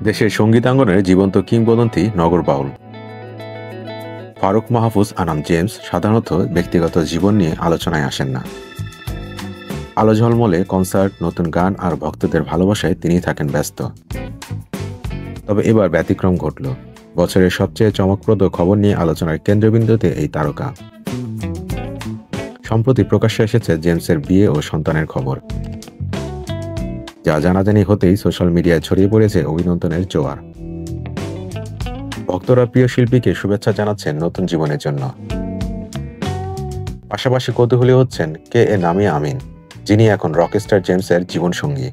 দেশের সঙ্গীতাঙ্গনের জীবন্ত কিংবদন্তি নগর বাউল ফারুক মাহফুজ আনাম জেমস সাধারণত ব্যক্তিগত জীবন নিয়ে আলোচনায় আসেন না। আলো ঝলমলে কনসার্ট, নতুন গান আর ভক্তদের ভালোবাসায় তিনি থাকেন ব্যস্ত। তবে এবার ব্যতিক্রম ঘটল। বছরের সবচেয়ে চমকপ্রদ খবর নিয়ে আলোচনার কেন্দ্রবিন্দুতে এই তারকা। সম্প্রতি প্রকাশ্যে এসেছে জেমসের বিয়ে ও সন্তানের খবর, যা জানাজানি হতেই সোশ্যাল মিডিয়ায় ছড়িয়ে পড়েছে অভিনন্দনের জোয়ার। ভক্তরা প্রিয় শিল্পীকে শুভেচ্ছা জানাচ্ছেন নতুন জীবনের জন্য। পাশাপাশি কৌতূহলী হচ্ছেন কে এ নামিয়া আমিন, যিনি এখন রকস্টার জেমসের জীবনসঙ্গী।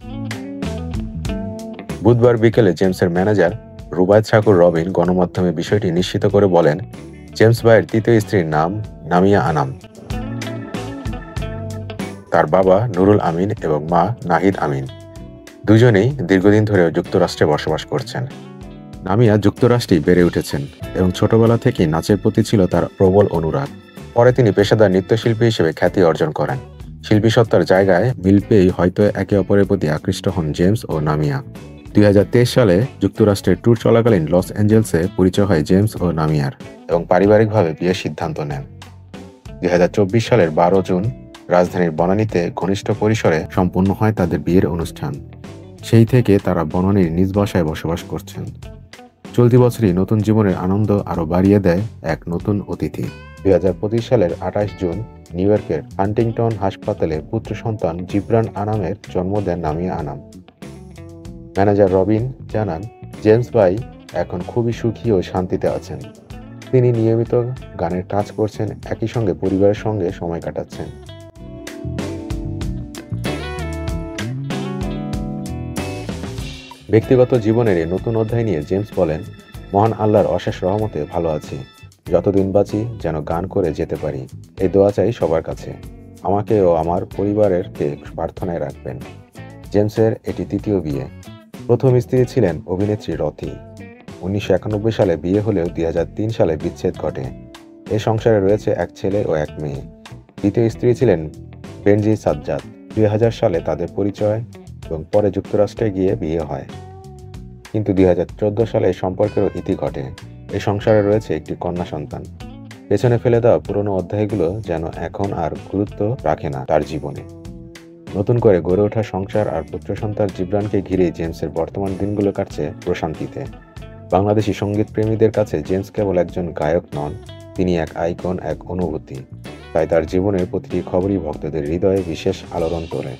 বুধবার বিকেলে জেমসের ম্যানেজার রুবায়েত ঠাকুর রবিন গণমাধ্যমে বিষয়টি নিশ্চিত করে বলেন, জেমস ভাইয়ের তৃতীয় স্ত্রীর নাম নামিয়া আনাম। তার বাবা নুরুল আমিন এবং মা নাহিদ আমিন দুজনেই দীর্ঘদিন ধরে যুক্তরাষ্ট্রে বসবাস করছেন। নামিয়া যুক্তরাষ্ট্রেই বেড়ে উঠেছেন এবং ছোটবেলা থেকেই নাচের প্রতি ছিল তার প্রবল অনুরাগ। পরে তিনি পেশাদার নৃত্যশিল্পী হিসেবে খ্যাতি অর্জন করেন। শিল্পী সত্তার জায়গায় মিল পেয়েই হয়তো একে অপরের প্রতি আকৃষ্ট হন জেমস ও নামিয়া। 2023 সালে যুক্তরাষ্ট্রের ট্যুর চলাকালীন লস অ্যাঞ্জেলসে পরিচয় হয় জেমস ও নামিয়ার এবং পারিবারিকভাবে বিয়ের সিদ্ধান্ত নেন। 2024 সালের 12 জুন রাজধানীর বনানীতে ঘনিষ্ঠ পরিসরে সম্পন্ন হয় তাদের বিয়ের অনুষ্ঠান। সেই থেকে তারা বনানীর নিজ বাসায় বসবাস করছেন। চলতি বছরই নতুন জীবনের আনন্দ আরও বাড়িয়ে দেয় এক নতুন অতিথি। 2025 সালের 28 জুন নিউ ইয়র্কের হান্টিংটন হাসপাতালে পুত্র সন্তান জিবরান আনামের জন্ম দেন নামিয়া আনাম। ম্যানেজার রবিন জানান, জেমস ভাই এখন খুবই সুখী ও শান্তিতে আছেন। তিনি নিয়মিত গানের কাজ করছেন, একই সঙ্গে পরিবারের সঙ্গে সময় কাটাচ্ছেন। ব্যক্তিগত জীবনের এই নতুন অধ্যায় নিয়ে জেমস বলেন, মহান আল্লাহর অশেষ রহমতে ভালো আছি। যতদিন বাঁচি যেন গান করে যেতে পারি, এই দোয়া চাই সবার কাছে। আমাকে ও আমার পরিবারেরকে প্রার্থনায় রাখবেন। জেমসের এটি তৃতীয় বিয়ে। প্রথম স্ত্রী ছিলেন অভিনেত্রী রথি। 1991 সালে বিয়ে হলেও 2003 সালে বিচ্ছেদ ঘটে। এই সংসারে রয়েছে এক ছেলে ও এক মেয়ে। দ্বিতীয় স্ত্রী ছিলেন বেনজি সাজ্জাদ। 2000 সালে তাদের পরিচয় এবং পরে যুক্তরাষ্ট্রে গিয়ে বিয়ে হয়। কিন্তু 2014 সালে এই সম্পর্কেরও ইতি ঘটে। এই সংসারে রয়েছে একটি কন্যা সন্তান। পেছনে ফেলে দেওয়া পুরনো অধ্যায়গুলো যেন এখন আর গুরুত্ব রাখে না তার জীবনে। নতুন করে গড়ে ওঠা সংসার আর পুত্র সন্তান জিবরানকে ঘিরেই জেমসের বর্তমান দিনগুলো কাটছে প্রশান্তিতে। বাংলাদেশি সঙ্গীত প্রেমীদের কাছে জেমস কেবল একজন গায়ক নন, তিনি এক আইকন, এক অনুভূতি। তাই তার জীবনের প্রতিটি খবরই ভক্তদের হৃদয়ে বিশেষ আলোড়ন তোলে।